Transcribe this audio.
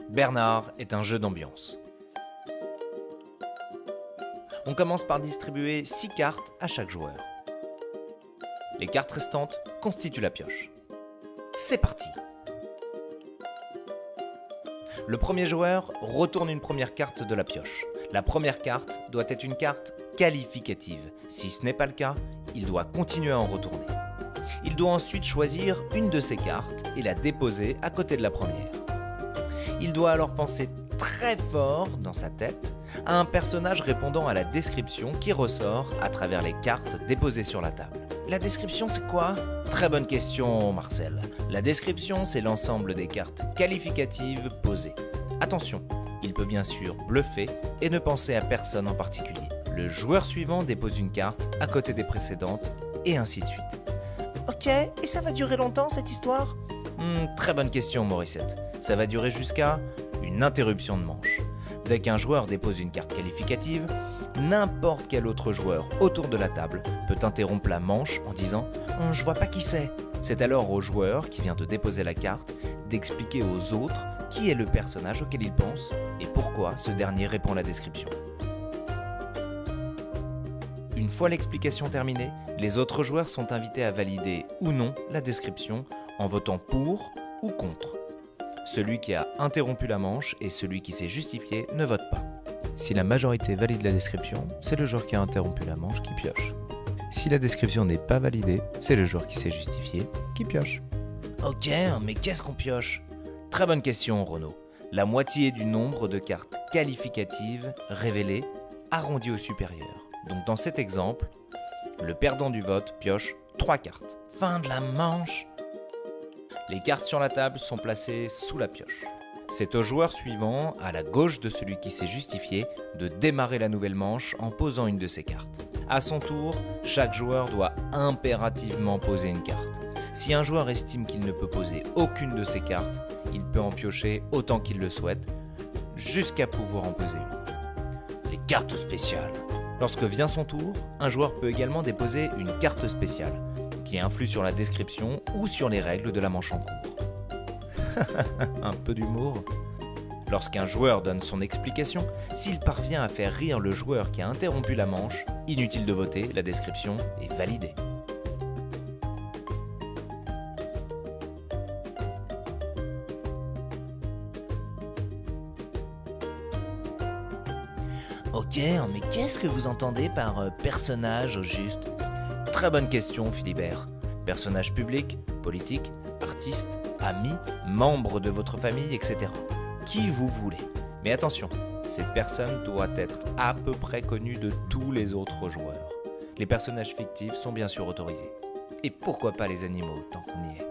Bernard est un jeu d'ambiance. On commence par distribuer 6 cartes à chaque joueur. Les cartes restantes constituent la pioche. C'est parti! Le premier joueur retourne une première carte de la pioche. La première carte doit être une carte qualificative. Si ce n'est pas le cas, il doit continuer à en retourner. Il doit ensuite choisir une de ces cartes et la déposer à côté de la première. Il doit alors penser très fort dans sa tête à un personnage répondant à la description qui ressort à travers les cartes déposées sur la table. La description, c'est quoi? Très bonne question, Marcel. La description, c'est l'ensemble des cartes qualificatives posées. Attention, il peut bien sûr bluffer et ne penser à personne en particulier. Le joueur suivant dépose une carte à côté des précédentes et ainsi de suite. Ok, et ça va durer longtemps cette histoire? Très bonne question, Morissette. Ça va durer jusqu'à une interruption de manche. Dès qu'un joueur dépose une carte qualificative, n'importe quel autre joueur autour de la table peut interrompre la manche en disant « Je vois pas qui c'est ». C'est alors au joueur qui vient de déposer la carte d'expliquer aux autres qui est le personnage auquel il pense et pourquoi ce dernier répond à la description. Une fois l'explication terminée, les autres joueurs sont invités à valider ou non la description en votant pour ou contre. Celui qui a interrompu la manche et celui qui s'est justifié ne vote pas. Si la majorité valide la description, c'est le joueur qui a interrompu la manche qui pioche. Si la description n'est pas validée, c'est le joueur qui s'est justifié qui pioche. Ok, mais qu'est-ce qu'on pioche? Très bonne question, Renaud. La moitié du nombre de cartes qualificatives révélées arrondi au supérieur. Donc dans cet exemple, le perdant du vote pioche 3 cartes. Fin de la manche. Les cartes sur la table sont placées sous la pioche. C'est au joueur suivant, à la gauche de celui qui s'est justifié, de démarrer la nouvelle manche en posant une de ses cartes. À son tour, chaque joueur doit impérativement poser une carte. Si un joueur estime qu'il ne peut poser aucune de ses cartes, il peut en piocher autant qu'il le souhaite, jusqu'à pouvoir en poser une. Les cartes spéciales. Lorsque vient son tour, un joueur peut également déposer une carte spéciale, qui influe sur la description ou sur les règles de la manche en cours. Un peu d'humour. Lorsqu'un joueur donne son explication, s'il parvient à faire rire le joueur qui a interrompu la manche, inutile de voter, la description est validée. Ok, mais qu'est-ce que vous entendez par personnage au juste? Très bonne question, Philibert. Personnage public, politique, artiste, ami, membre de votre famille, etc. Qui vous voulez. Mais attention, cette personne doit être à peu près connue de tous les autres joueurs. Les personnages fictifs sont bien sûr autorisés. Et pourquoi pas les animaux, tant qu'on y est.